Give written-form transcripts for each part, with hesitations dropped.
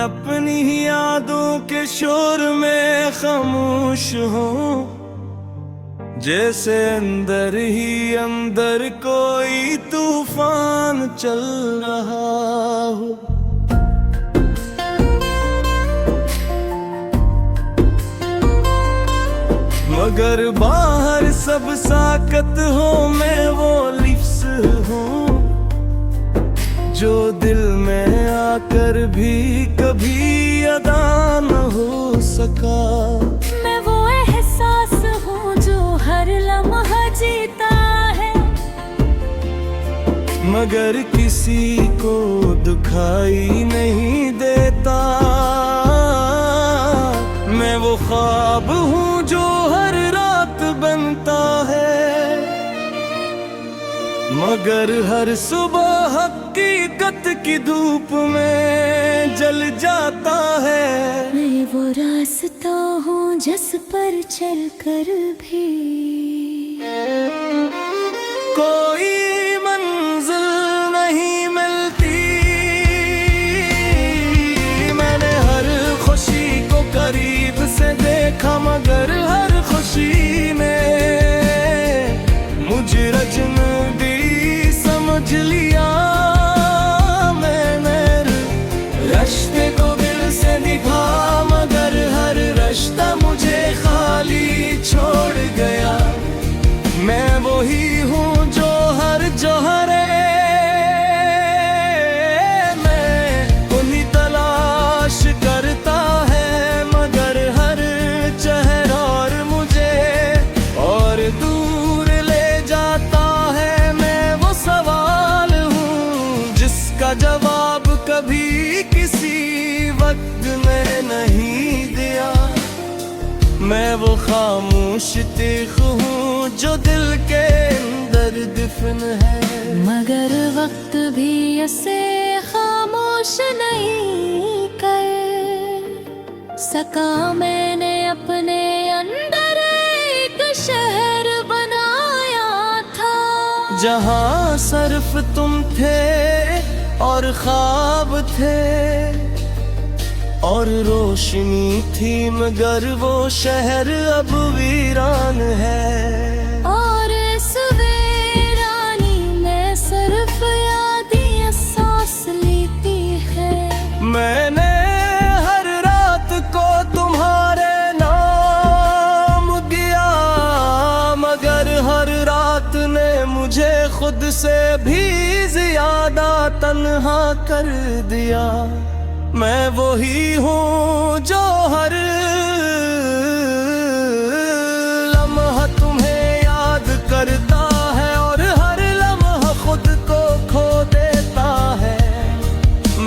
अपनी ही यादों के शोर में खामोश हूँ, जैसे अंदर ही अंदर कोई तूफान चल रहा हो। मगर बाहर सब साकत हो, मैं वो लिफ्स हूँ जो दिल में आकर भी कभी अदा न हो सका। मैं वो एहसास हूँ जो हर लम्हा जीता है, मगर किसी को दुखाई नहीं देता। मैं वो ख्वाब हूँ जो हर रात बनता है, मगर हर सुबह हकीकत की धूप में जल जाता है। मैं वो रास्ता हूँ जिस पर चलकर भी कोई मंजिल नहीं मिलती। मैंने हर खुशी को करीब से देखा, मगर हर खुशी में मुझे रचन दी समझ लिया। मैंने रिश्ते को दिल से निभा, मगर हर रिश्ता मुझे खाली छोड़ गया। मैं वही हूँ जो हर जौहरे मैं उन्हीं तलाश करता है, मगर हर चेहरा और मुझे और दूर ले जाता है। मैं वो सवाल हूँ जिसका जवाब कभी किसी वक्त में नहीं दिया। मैं वो खामोश तीख हूँ जो दिल के अंदर दफन है, मगर वक्त भी ऐसे खामोश नहीं कर सका। मैंने अपने अंदर एक शहर बनाया था, जहाँ सिर्फ तुम थे और ख्वाब थे और रोशनी थी, मगर वो शहर अब वीरान है। और इस वीरानी में सिर्फ यादें सांस लेती है। मैंने हर रात को तुम्हारे नाम दिया, मगर हर रात ने मुझे खुद से भी ज्यादा तन्हा कर दिया। मैं वही हूँ जो हर लम्हा तुम्हें याद करता है और हर लम्हा खुद को खो देता है।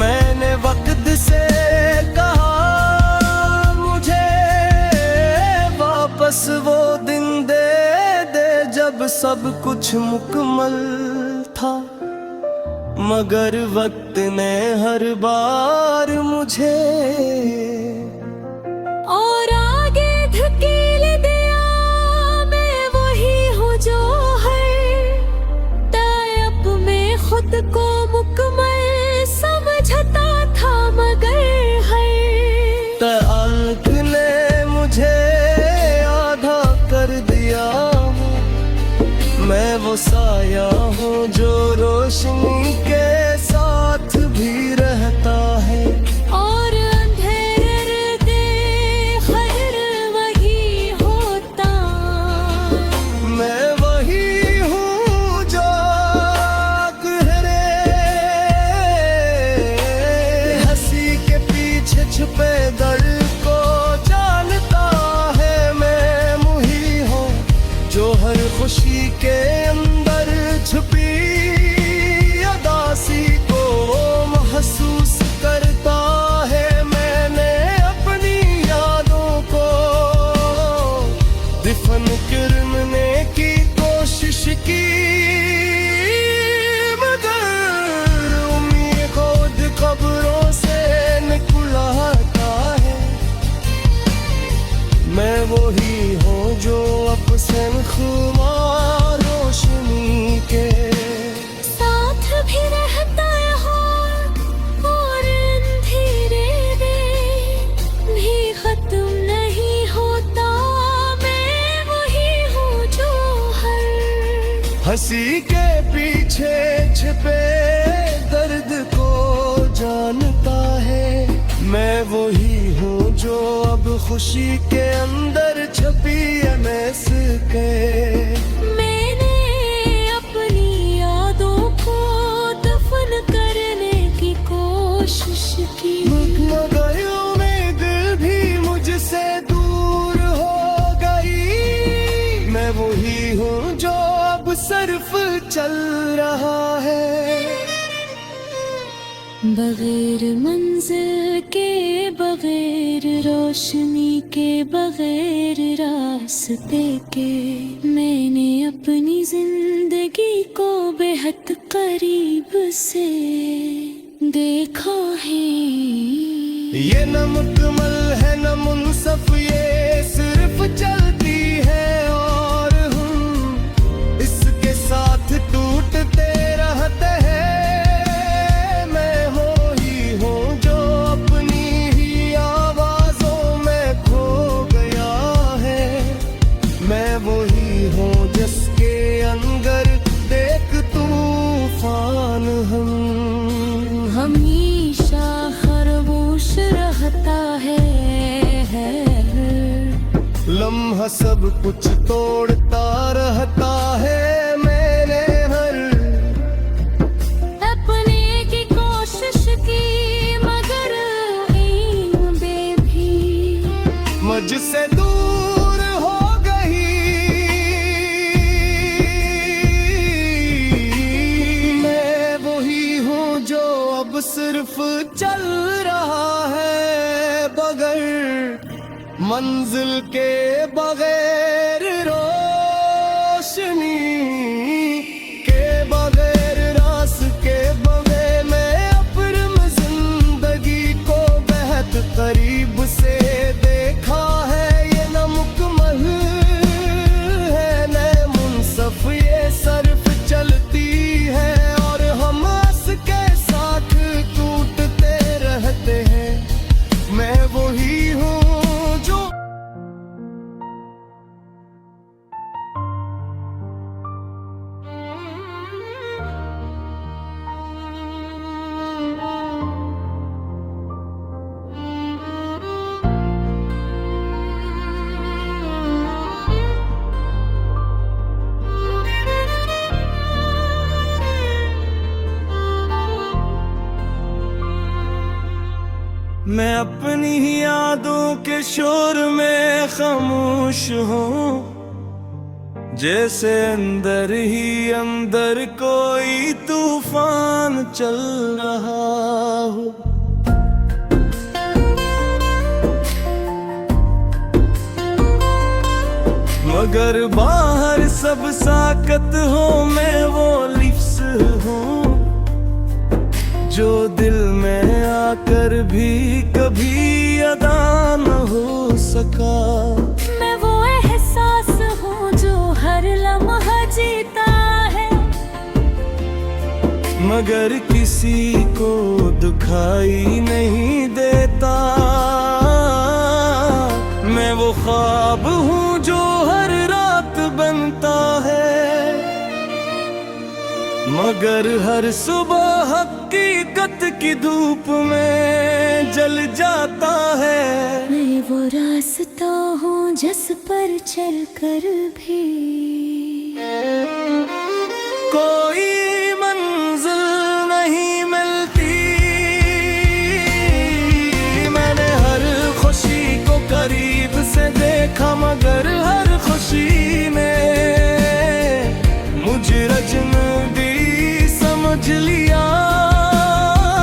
मैंने वक्त से कहा मुझे वापस वो दिन दे दे जब सब कुछ मुकम्मल था, मगर वक्त ने हर बार मुझे और आगे धकेल दिया। मैं वही हूँ जो हर टाइप में खुद को मुकम्मल समझता था, मगर हर ताल्लुक ने मुझे आधा कर दिया। मैं वो साया हूँ जो रोशनी के साथ भी रहता है, और अंधेरे दे खैर वही होता। मैं वही हूँ जो गहरे हंसी के पीछे छुपे दर्द को जानता है। मैं वही हूँ जो हर खुशी के अंदर छुपी अदासी को महसूस करता है। मैंने अपनी यादों को दफन करने की कोशिश की, मगर उम्मीद खुद कब्रों से निकलता है। मैं वही हूँ जो अपने खुमार रोशनी के साथ भी रहता है और अंधेरे में हंसी के पीछे छिपे दर्द को जानता है। मैं वही हूँ जो अब खुशी के अंदर छपी है महस के। मैंने अपनी यादों को दफन करने की कोशिश की, मगर उम्मीद भी मुझसे दूर हो गई। मैं वही हूँ जो अब सिर्फ चल रहा है। बगैर मंजिल के, बगैर रोशनी के, बगैर रास्ते के, मैंने अपनी जिंदगी को बेहद करीब से देखा है। ये न मुकम्मल है न मुनसफ, ये सिर्फ चलती है और हम इसके साथ टूटते रहते हैं। मैं वही हूँ जो अपनी ही आवाज़ों में खो गया है। मैं वही हूँ जिसके अंदर देख तूफान हम हमेशा खामोश रहता है। लम्हा सब कुछ तोड़ता रहता है। मैंने हर अपने की कोशिश की, मगर ईम भी मुझसे दूर हो गई। मैं वही हूँ जो अब सिर्फ चल रहा है, बगैर मंजिल के, बगैर रोशनी के, बगैर रास्ते के, बगैर मैं अपनी जिंदगी को बेहद करीब से देखा है। ये न मुकम्मल है न मुनसफ, ये सिर्फ चलती है और हम इसके साथ टूटते रहते हैं। मैं वही हूँ जो मैं अपनी ही यादों के शोर में खामोश हूँ, जैसे अंदर ही अंदर कोई तूफान चल रहा हो। मगर बाहर सब साकत हो, मैं वो लिफ्स हूँ जो दिल में आकर भी कभी अदा न हो सका। मैं वो एहसास हूँ जो हर लम्हा जीता है, मगर किसी को दुखाई नहीं देता। मैं वो ख्वाब हूँ जो हर रात बनता है, मगर हर सुबह हकीकत की धूप में जल जाता है। मैं वो रास्ता हूँ जिस पर चलकर भी कोई मंजिल नहीं मिलती। मैंने हर खुशी को करीब से देखा, मगर हर खुशी में मुझे अजनबी समझ लिया।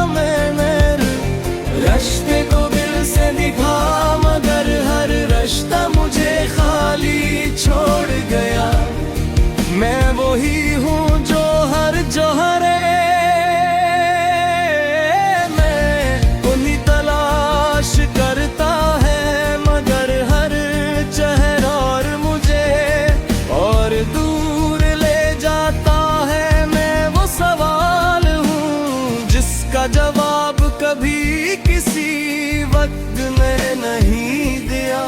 मैंने रास्ते को दिल से दिखा, मगर हर रास्ता मुझे खाली छोड़ गया। मैं वही हूँ जो हर जौहरे मैं उन्हीं तलाश करता है, मगर हर चेहरा और मुझे और दूर ले जाता है। मैं वो सवाल हूँ जिसका जवाब कभी किसी वक्त में नहीं दिया।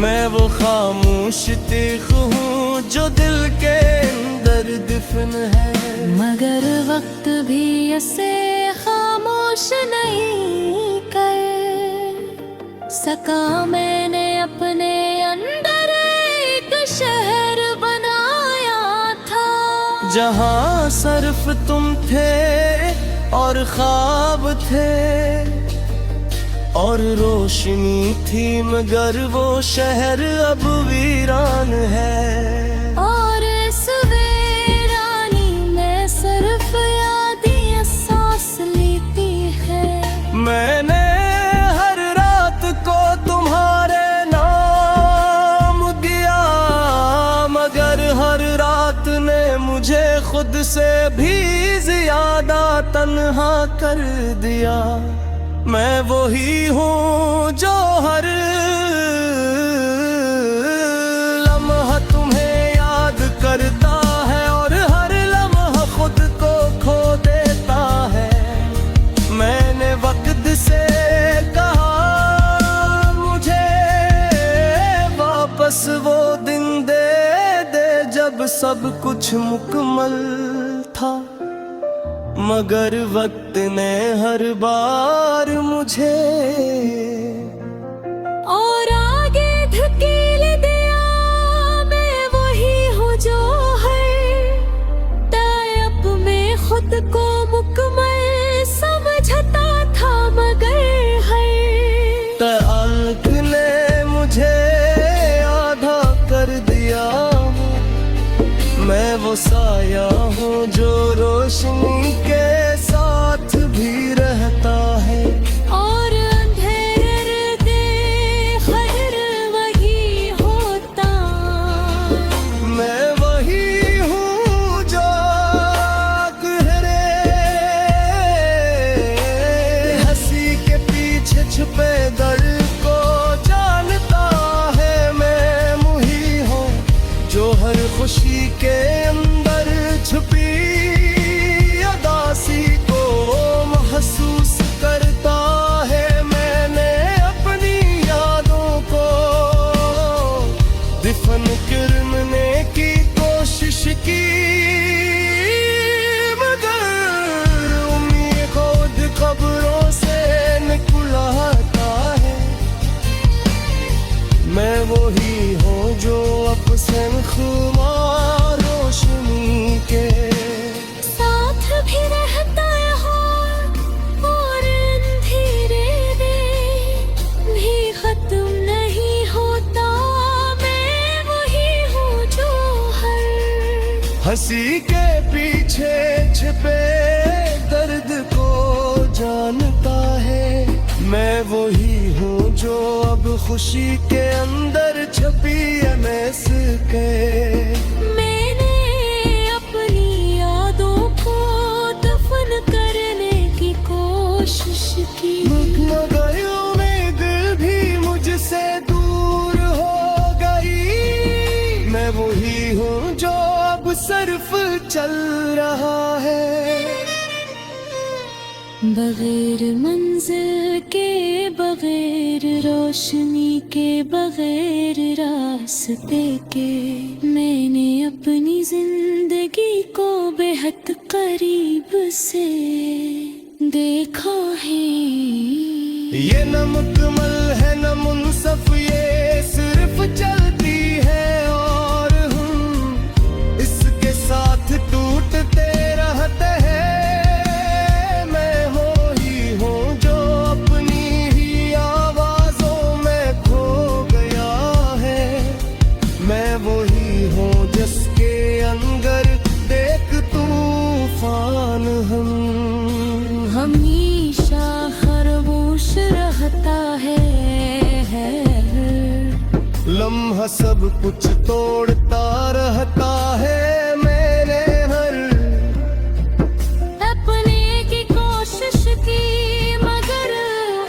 मैं वो खामोश तीख हूँ जो दिल के अंदर अंदर दिफन है। मगर वक्त भी ऐसे खामोश नहीं कर सका। मैंने अपने अंदर एक शहर बनाया था, जहाँ सिर्फ तुम थे और ख्वाब थे और रोशनी थी, मगर वो शहर अब वीरान है। और इस वीरानी में सिर्फ याद ही एहसास लेती है। मैंने हर रात को तुम्हारे नाम दिया, मगर हर रात ने मुझे खुद से भी ज्यादा तन्हा कर दिया। मैं वही हूँ जो हर लम्हा तुम्हें याद करता है और हर लम्हा खुद को खो देता है। मैंने वक्त से कहा मुझे वापस वो दिन दे दे जब सब कुछ मुकम्मल था, मगर वक्त ने हर बार मुझे और आगे धकेल दिया। मैं वही हूँ जो है तायब में खुद को मुकम्मल समझता था, मगर है ताल्लुक ने मुझे आधा कर दिया। मैं वो साया हूँ जो रोशनी के साथ भी रहता है। और अंधेरे दे खैर वही होता। मैं वही हूँ जो गहरे हंसी के पीछे छुपे दर्द को जानता है। मैं वही हूँ जो हर खुशी के अंदर छुपी उदासी को महसूस करता है। मैंने अपनी यादों को दिफन करने की कोशिश की, मगर उम्मीद खुद खबरों से निकलाता है। मैं वही हूँ जो अपने खुमार रोशनी के साथ भी रहता है और अंधेरे में भी खत्म नहीं होता। मैं वही हूँ जो हर हंसी के पीछे छिपे दर्द को जानता है। मैं वही हूँ जो अब खुशी के अंदर छपी अनस के। मैंने अपनी यादों को दफन करने की कोशिश की, मगर उम्मीद भी मुझसे दूर हो गई। मैं वही हूँ जो अब सिर्फ चल रहा है। बगैर मंजिल के, बगैर रोशनी के, बगैर रास्ते के, मैंने अपनी जिंदगी को बेहद करीब से देखा है। ये न मुकम्मल है न मुनसफ, ये सिर्फ चलती है और हम इसके साथ टूटते रहते हैं। मैं वही हूँ जो अपनी ही आवाजों में खो गया है। मैं वही हूँ जिसके अंदर देख तूफान हमेशा खरगोश रहता है। लम्हा सब कुछ तोड़ता रहता है। मैंने हर अपने की कोशिश की, मगर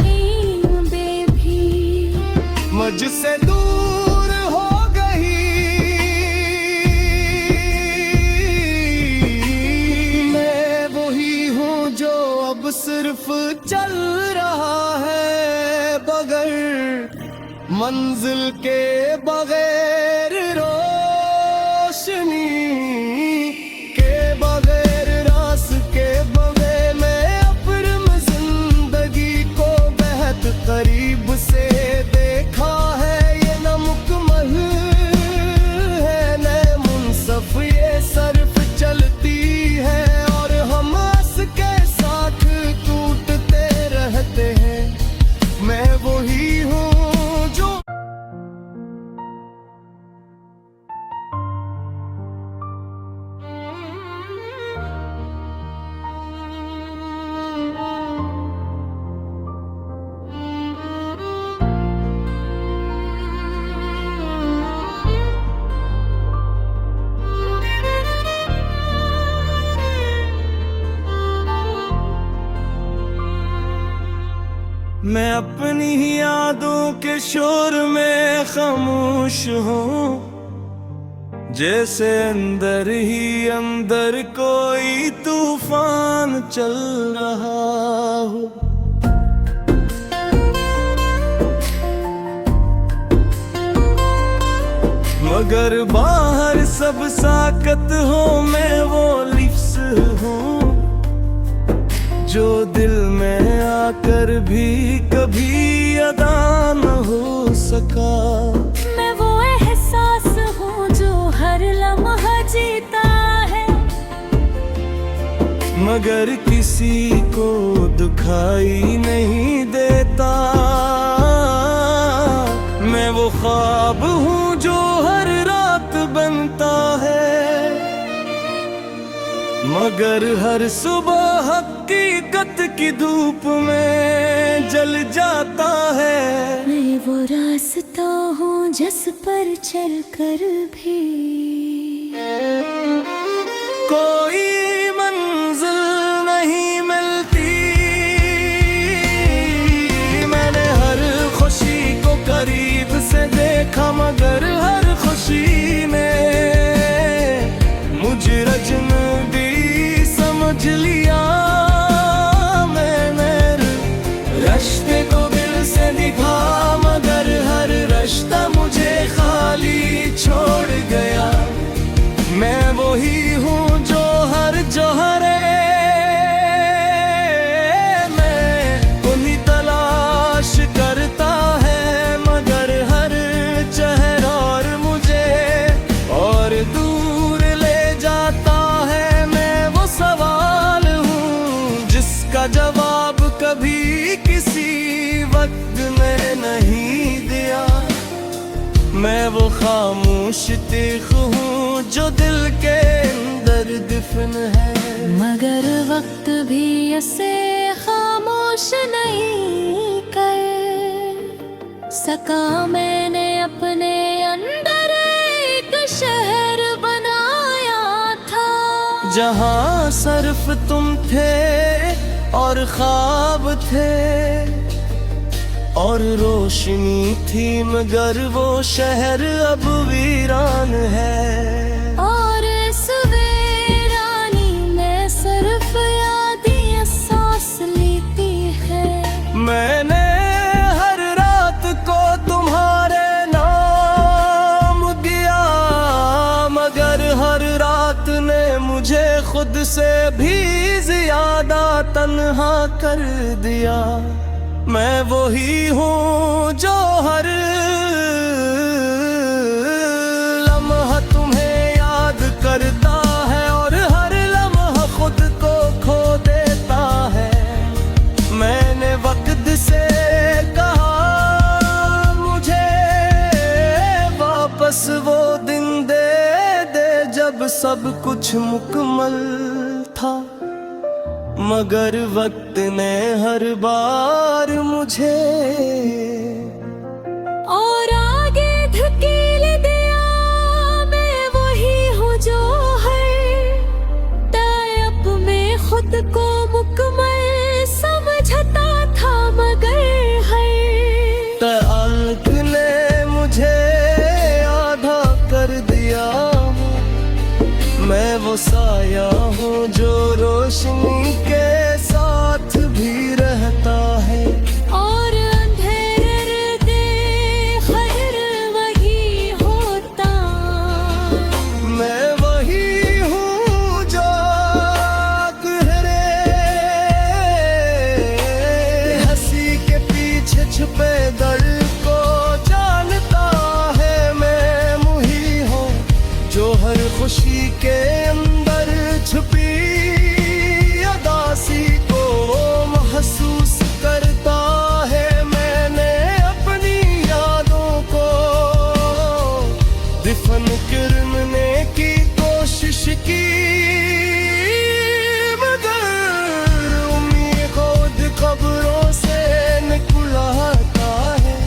इन बेभी मुझसे दूर हो गई। मैं वही हूँ जो अब सिर्फ चल रहा है, बगैर मंजिल के, बगैर रोशनी शोर में खामोश हूँ, जैसे अंदर ही अंदर कोई तूफान चल रहा हो। मगर बाहर सब साकत हो, मैं वो लिफ्स हूँ जो दिल में आकर भी कभी अदा न हो सका। मैं वो एहसास हूँ जो हर लम्हा जीता है, मगर किसी को दुखाई नहीं देता। मैं वो ख्वाब हूँ जो हर रात बनता है, मगर हर सुबह हकीकत की धूप में जल जाता है। मैं वो रास्ता हूँ जिस पर चलकर भी कोई मंजिल नहीं मिलती। मैंने हर खुशी को करीब से देखा, मगर हर खुशी ने मुझे अजनबी समझ लिया। मैंने रास्ते को दिल से निभा, मगर हर रास्ता मुझे खाली छोड़ गया। मैं वही हूँ जो हर जौहरे में उन्हीं तलाश करता है, मगर हर चेहरा और मुझे और दूर ले जाता है। मैं वो सवाल हूँ जिसका जवाब कभी किसी वक्त में नहीं दिया। मैं वो खामोश तीख हूँ जो दिल के अंदर दफन है, मगर वक्त भी ऐसे खामोश नहीं कर सका। मैंने अपने अंदर एक शहर बनाया था, जहाँ सिर्फ तुम थे और ख्वाब थे और रोशनी थी, मगर वो शहर अब वीरान है। और इस वीरानी में सिर्फ यादें सांस लेती है। मैंने हर रात को तुम्हारे नाम दिया, मगर हर रात ने मुझे खुद से भी ज्यादा तन्हा कर दिया। मैं वही हूँ जो हर लम्हा तुम्हें याद करता है और हर लम्हा खुद को खो देता है। मैंने वक्त से कहा मुझे वापस वो दिन दे दे जब सब कुछ मुकम्मल था, मगर वक्त ने हर बार मुझे और आगे धकेल दिया। मैं वही हूँ जो हर तायब में खुद को मुकम्मल समझता था, मगर हर ताल्लुक ने मुझे आधा कर दिया। मैं वो साया हूँ जो रोशनी के साथ भी रहता है, और अंधेरे दे खैर वही होता। मैं वही हूँ जो गहरे हंसी के पीछे छुपे दर्द को जानता है। मैं वही हूँ जो हर खुशी के अंदर छुपी अदासी को महसूस करता है। मैंने अपनी यादों को दफन करने की कोशिश की, मगर उम्मीद खुद खबरों से निकलाता है।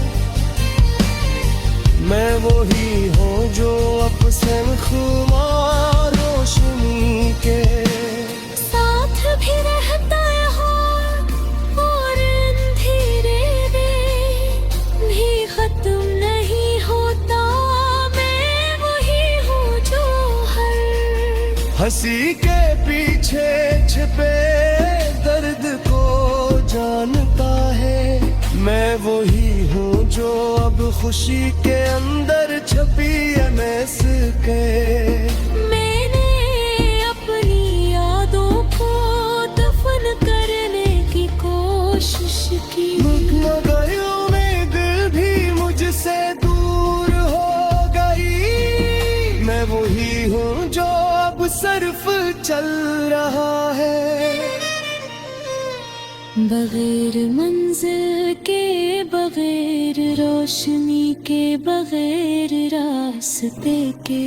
मैं वही हूँ जो अपने खुमार रोशनी के साथ भी रहता है और अंधेरे में भी खत हंसी के पीछे छिपे दर्द को जानता है। मैं वही हूँ जो अब खुशी के अंदर छपी एमएस के। मैंने अपनी यादों को दफन करने की कोशिश की, मगर उम्मीद भी मुझसे दूर हो गई। मैं वही हूँ जो अब सिर्फ चल रहा है। बगैर मंजिल के, बगैर रोशनी के, बगैर रास्ते के,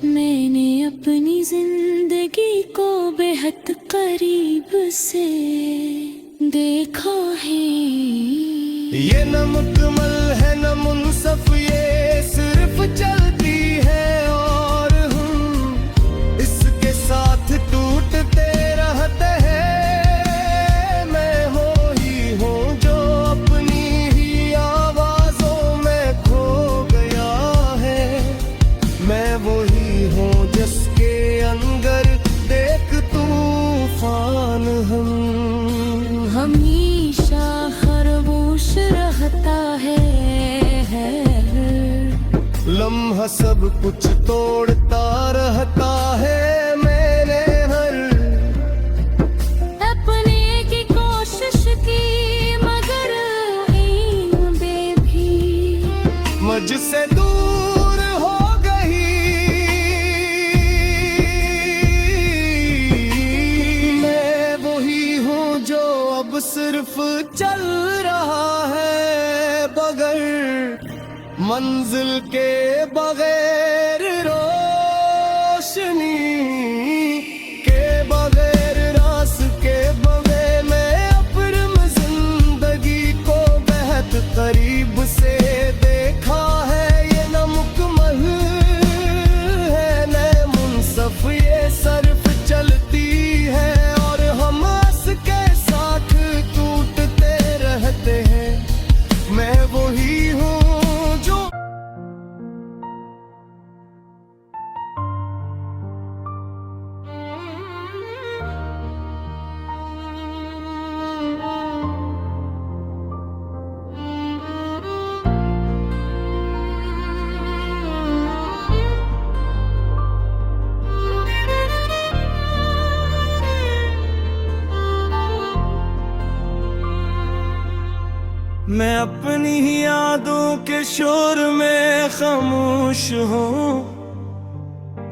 मैंने अपनी जिंदगी को बेहद करीब से देखा है। ये न मुकम्मल है न मुनसफ, ये सिर्फ चलती है और हम इसके साथ टूटते रहते हैं। मैं वही हूँ जो अपनी ही आवाज़ों में खो गया है। मैं वही हूँ जिसके अंदर देख तूफान हम हमेशा खरगोश रहता है। लम्हा सब कुछ तोड़ता रहता है। मैंने हर अपने की कोशिश की, मगर इन भी मुझसे दूर हो गई। मैं वही हूँ जो अब सिर्फ चल रहा है, बगैर मंजिल के, बगैर रोशनी के, बगैर रास्ते के, बगैर मैं अपनी जिंदगी को बेहद करीब से देखा है। ये न मुकम्मल है न मुनसफ, ये सिर्फ चलती है और हम इसके साथ टूटते रहते हैं। मैं वही हूँ जो मैं अपनी ही यादों के शोर में खामोश हूँ,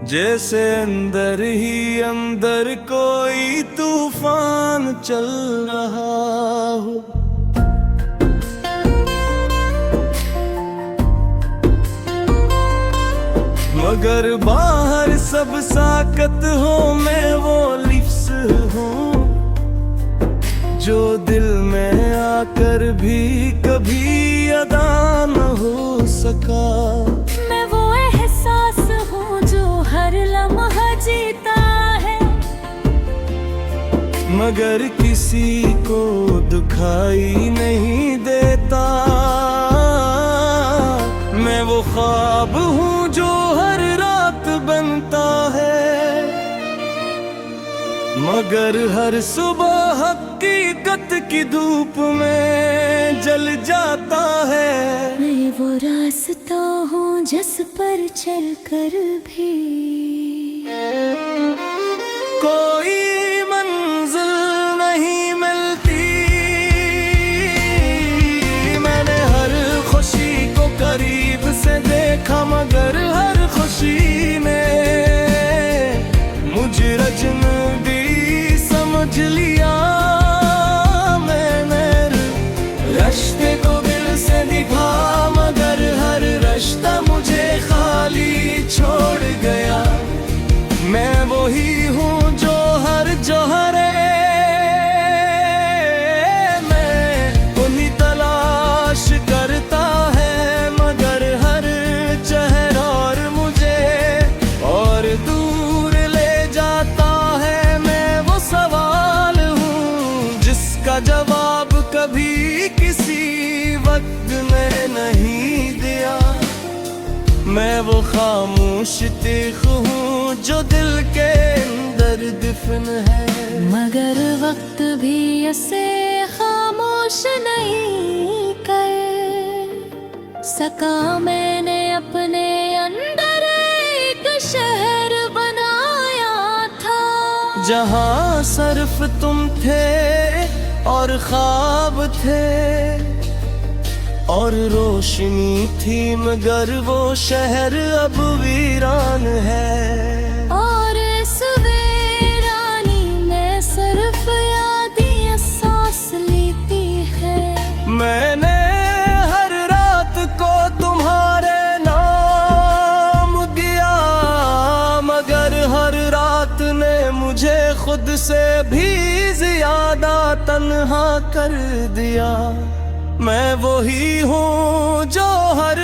जैसे अंदर ही अंदर कोई तूफान चल रहा हो। मगर बाहर सब साकत हो, मैं वो लिफ्स हूँ जो दिल में आकर भी कभी अदा न हो सका। मैं वो एहसास हूँ जो हर लम्हा जीता है, मगर किसी को दुखाई नहीं देता। मैं वो ख्वाब हूँ जो हर रात बनता है, मगर हर सुबह हकीकत की धूप में जल जाता है। मैं वो रास्ता हूँ जिस पर चलकर भी कोई मंजिल नहीं मिलती। मैंने हर खुशी को करीब से देखा, मगर हर खुशी में मुझे रचन दी समझ लिया। मैंने रास्ते को दिल से दिखा, मगर हर रास्ता मुझे खाली छोड़ गया। मैं वही हूँ जो हर जौहरे मैं उन्हीं तलाश करता है, मगर हर चेहरा और मुझे और दूर ले जाता है। मैं वो सवाल हूँ जिसका जवाब कभी किसी वक्त में नहीं मैं वो खामोश तीख हूँ जो दिल के अंदर दफन है। मगर वक्त भी ऐसे खामोश नहीं कर सका। मैंने अपने अंदर एक शहर बनाया था, जहाँ सिर्फ तुम थे और ख्वाब थे और रोशनी थी, मगर वो शहर अब वीरान है। और इस वीरानी में सिर्फ याद ही सांस लेती है। मैंने हर रात को तुम्हारे नाम दिया, मगर हर रात ने मुझे खुद से भी ज्यादा तन्हा कर दिया। मैं वही हूँ जो हर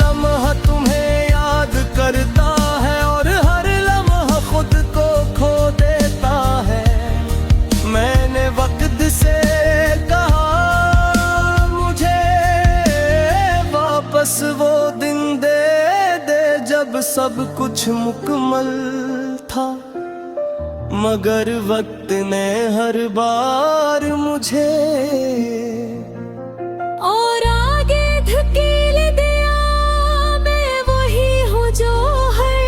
लम्हा तुम्हें याद करता है और हर लम्हा खुद को खो देता है। मैंने वक्त से कहा मुझे वापस वो दिन दे दे जब सब कुछ मुकम्मल था, मगर वक्त ने हर बार मुझे और आगे धकेल दिया। मैं वही हूँ जो है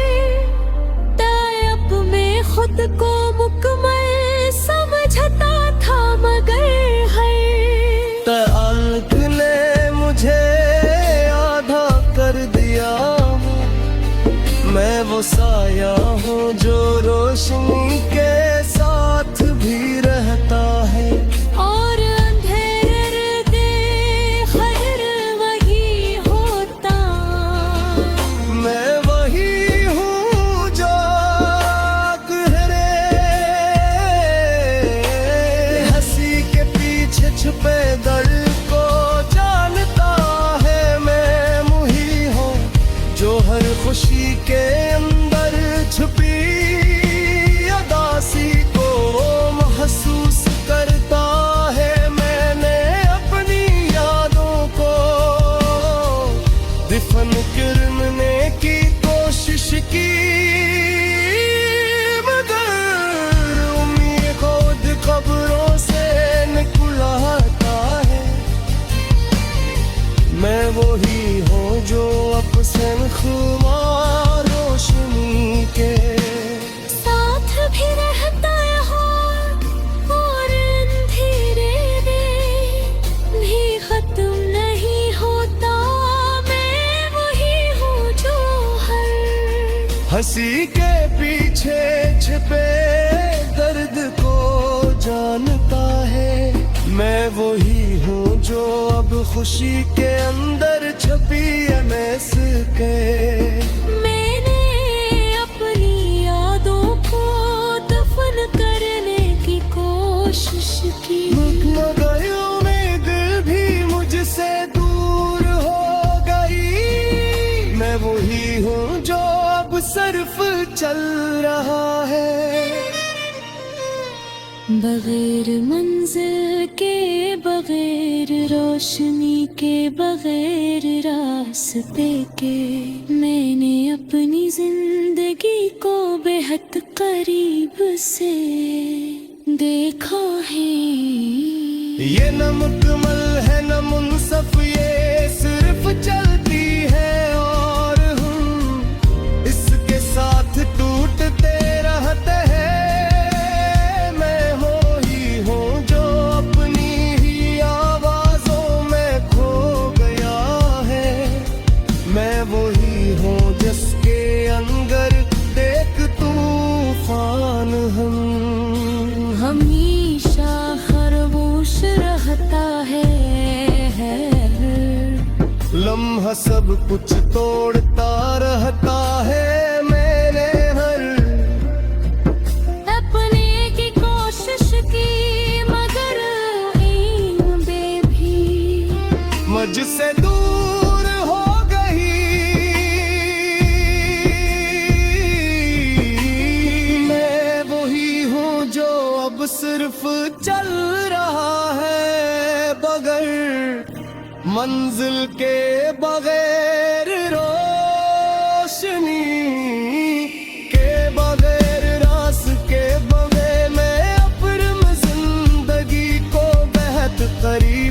टाइप में खुद को मुकम्मल समझता था, मगर है ताल्लुक ने मुझे आधा कर दिया। मैं वो साया हूँ जो रोशनी के साथ भी रहता है। और अंधेरे दे खैर वही होता। मैं वही हूँ जो गहरे हंसी के पीछे छुपे दर्द को जानता है। मैं वही हूँ जो हर खुशी के अंदर छुपी उदासी को महसूस करता है। मैंने अपनी यादों को दफन करने की कोशिश की, मगर उम्मीद खुद खबरों से निकलता है। मैं वही हूँ जो अपसन खुमार रोशनी के साथ भी रहता है और अंधेरे में भी खत्म नहीं होता। मैं वही हूँ जो हर हंसी के पीछे छिपे दर्द को जानता है। मैं वही हूँ जो अब खुशी के अंदर छपी एमएस के। मैंने अपनी यादों को दफन करने की कोशिश की, मगर उम्मीद भी मुझसे दूर हो गई। मैं वही हूँ जो अब सिर्फ चल रहा है। बगैर मंजिल के, बगैर रोशनी के, बगैर रास्ते के, मैंने अपनी जिंदगी को बेहद करीब से देखा है। ये न मुकम्मल है न मुनसफ, ये सिर्फ चलती है और हम इसके साथ टूटते रहते हैं। मैं वही हूँ जो अपनी ही आवाजों में खो गया है। मैं वही हूँ जिसके अंदर देख तूफान हम हमेशा खामोश रहता है। लम्हा सब कुछ तोड़ता रहता है। मैंने हर अपने की कोशिश की, मगर इन भी मुझसे दूर हो गई। मैं वही हूँ जो अब सिर्फ चल रहा है, बगैर मंजिल के बगैर रोशनी के बगैर रास के बगैर मैं अपरम जिंदगी को बेहद करीब